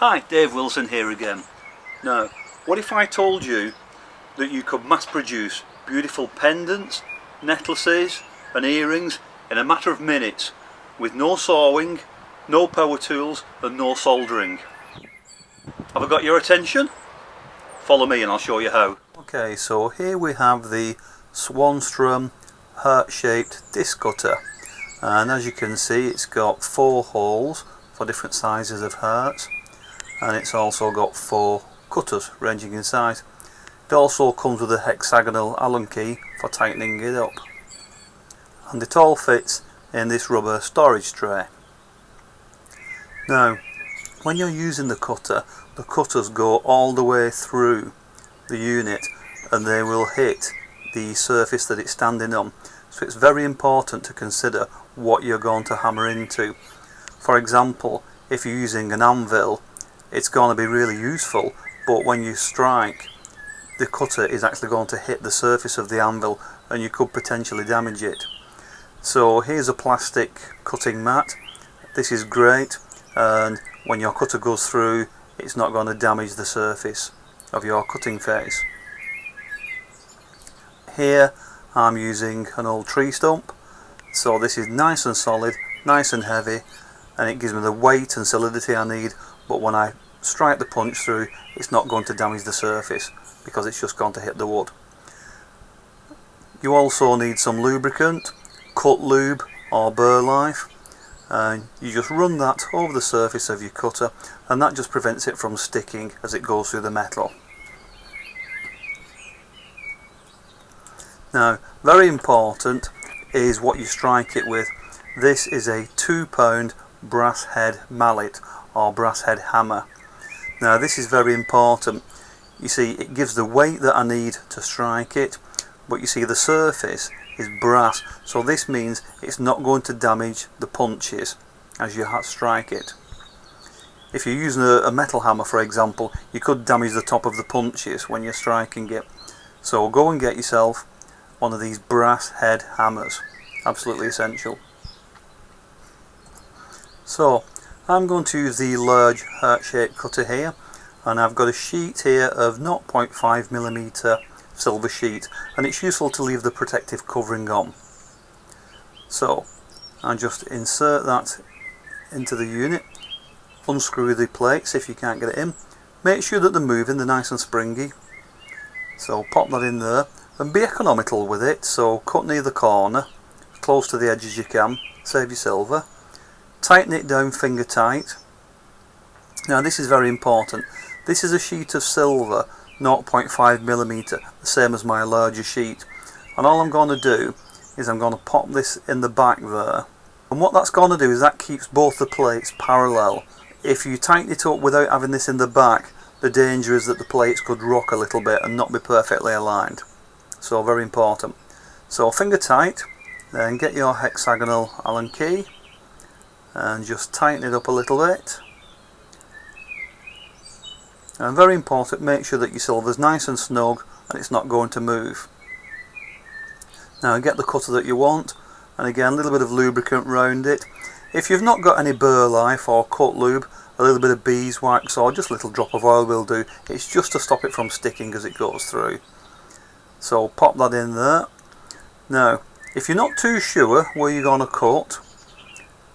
Hi, Dave Wilson here again. Now, what if I told you that you could mass produce beautiful pendants, necklaces and earrings in a matter of minutes with no sewing, no power tools and no soldering? Have I got your attention? Follow me and I'll show you how. Okay, so here we have the Swanstrom heart-shaped disc cutter, and as you can see it's got 4 holes for different sizes of hearts, and it's also got 4 cutters ranging in size. It also comes with a hexagonal Allen key for tightening it up, and it all fits in this rubber storage tray. Now, when you're using the cutters go all the way through the unit and they will hit the surface that it's standing on, so it's very important to consider what you're going to hammer into. For example, if you're using an anvil, it's going to be really useful, but when you strike, the cutter is actually going to hit the surface of the anvil and you could potentially damage it. So here's a plastic cutting mat. This is great, and when your cutter goes through, it's not going to damage the surface of your cutting face. Here I'm using an old tree stump, so this is nice and solid, nice and heavy, and it gives me the weight and solidity I need, but when I strike the punch through, it's not going to damage the surface because it's just going to hit the wood. You also need some lubricant, cut lube or burr life, and you just run that over the surface of your cutter, and that just prevents it from sticking as it goes through the metal. Now, very important is what you strike it with. This is a 2-pound brass head mallet or brass head hammer. Now this is very important. You see, it gives the weight that I need to strike it, but you see the surface is brass, so this means it's not going to damage the punches as you strike it. If you're using a metal hammer, for example, you could damage the top of the punches when you're striking it. So go and get yourself one of these brass head hammers, absolutely essential. So I'm going to use the large heart-shaped cutter here, and I've got a sheet here of 0.5mm silver sheet, and it's useful to leave the protective covering on. So I just insert that into the unit, unscrew the plates if you can't get it in, make sure that they're moving, they're nice and springy, so pop that in there and be economical with it. So cut near the corner, close to the edge as you can, save your silver, tighten it down finger tight. Now this is very important. This is a sheet of silver 0.5mm, the same as my larger sheet, and all I'm going to do is I'm going to pop this in the back there, and what that's going to do is that keeps both the plates parallel. If you tighten it up without having this in the back, the danger is that the plates could rock a little bit and not be perfectly aligned. So very important. So finger tight, then get your hexagonal Allen key and just tighten it up a little bit. And very important, make sure that your silver's nice and snug and it's not going to move. Now get the cutter that you want, and again a little bit of lubricant round it. If you've not got any burr life or cut lube, a little bit of beeswax or just a little drop of oil will do. It's just to stop it from sticking as it goes through. So pop that in there. Now if you're not too sure where you're going to cut,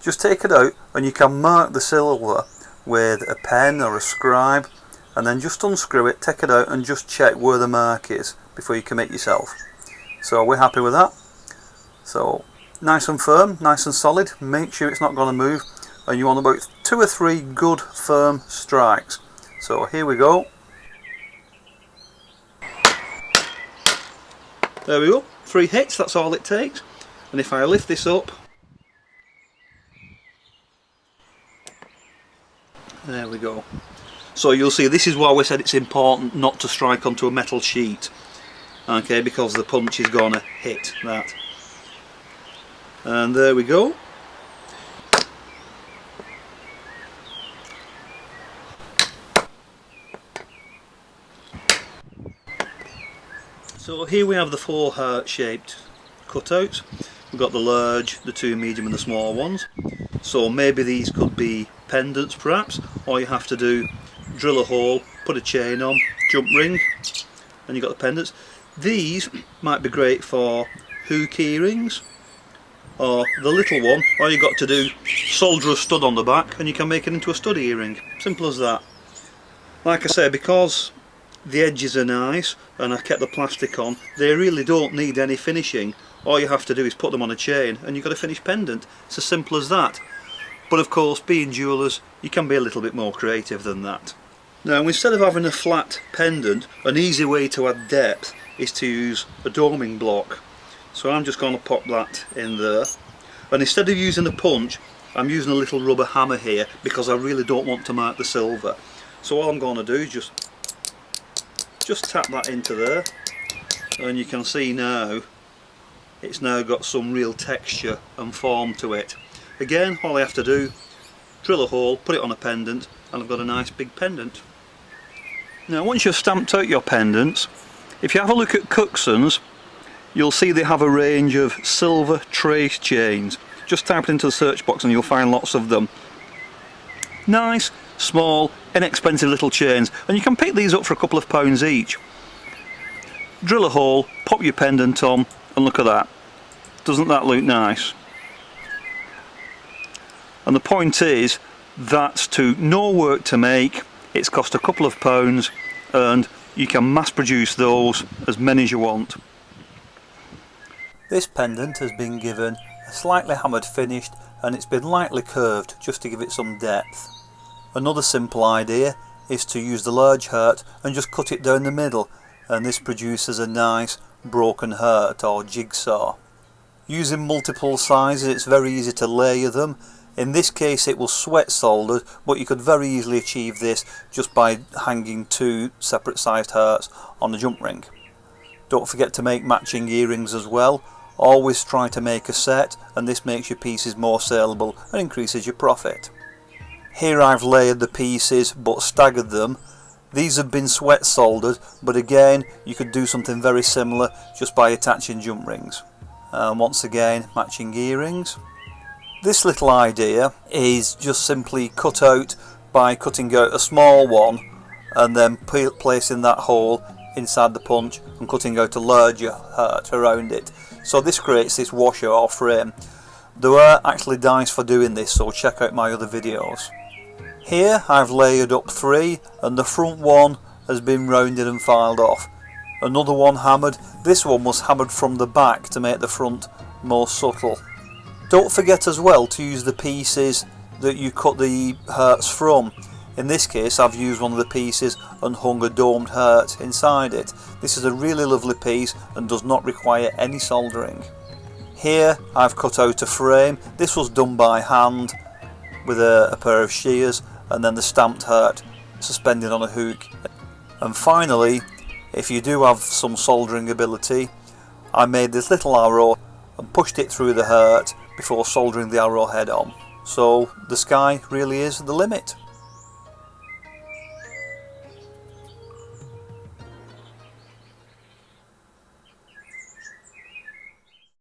just take it out and you can mark the silver with a pen or a scribe, and then just unscrew it, take it out and just check where the mark is before you commit yourself. So we're happy with that. So nice and firm, nice and solid, make sure it's not going to move, and you want about 2 or 3 good firm strikes. So here we go. There we go, 3 hits, that's all it takes. And if I lift this up, there we go. So you'll see, this is why we said it's important not to strike onto a metal sheet, okay, because the punch is going to hit that. And there we go. So here we have the 4 heart-shaped cutouts. We've got the large, the 2 medium and the small ones. So maybe these could be pendants perhaps, all you have to do, drill a hole, put a chain on, jump ring, and you've got the pendants. These might be great for hook earrings, or the little one, all you've got to do, solder a stud on the back and you can make it into a stud earring. Simple as that. Like I say, because the edges are nice and I kept the plastic on, they really don't need any finishing. All you have to do is put them on a chain and you've got a finished pendant. It's as simple as that. But of course, being jewellers, you can be a little bit more creative than that. Now, instead of having a flat pendant, an easy way to add depth is to use a doming block. So I'm just going to pop that in there, and instead of using a punch, I'm using a little rubber hammer here because I really don't want to mark the silver. So all I'm going to do is just tap that into there, and you can see now it's now got some real texture and form to it. Again, all I have to do, drill a hole, put it on a pendant, and I've got a nice big pendant. Now, once you've stamped out your pendants, if you have a look at Cooksen's, you'll see they have a range of silver trace chains. Just type it into the search box and you'll find lots of them. Nice, small, inexpensive little chains, and you can pick these up for a couple of pounds each. Drill a hole, pop your pendant on, and look at that. Doesn't that look nice? And the point is, that's to no work to make. It's cost a couple of pounds, and you can mass produce those as many as you want. This pendant has been given a slightly hammered finish, and it's been lightly curved just to give it some depth. Another simple idea is to use the large heart and just cut it down the middle, and this produces a nice broken heart or jigsaw. Using multiple sizes, it's very easy to layer them. In this case it was sweat soldered, but you could very easily achieve this just by hanging two separate sized hearts on the jump ring. Don't forget to make matching earrings as well. Always try to make a set, and this makes your pieces more saleable and increases your profit. Here I've layered the pieces but staggered them. These have been sweat soldered, but again you could do something very similar just by attaching jump rings. And once again, matching earrings. This little idea is just simply cut out by cutting out a small one and then placing that hole inside the punch and cutting out a larger heart around it. So this creates this washer or frame. There are actually dies for doing this, so check out my other videos. Here I've layered up 3, and the front one has been rounded and filed off. Another one hammered. This one was hammered from the back to make the front more subtle. Don't forget as well to use the pieces that you cut the hearts from. In this case I've used one of the pieces and hung a domed heart inside it. This is a really lovely piece and does not require any soldering. Here I've cut out a frame. This was done by hand with a pair of shears, and then the stamped heart suspended on a hook. And finally, if you do have some soldering ability, I made this little arrow and pushed it through the heart before soldering the arrowhead on. So the sky really is the limit.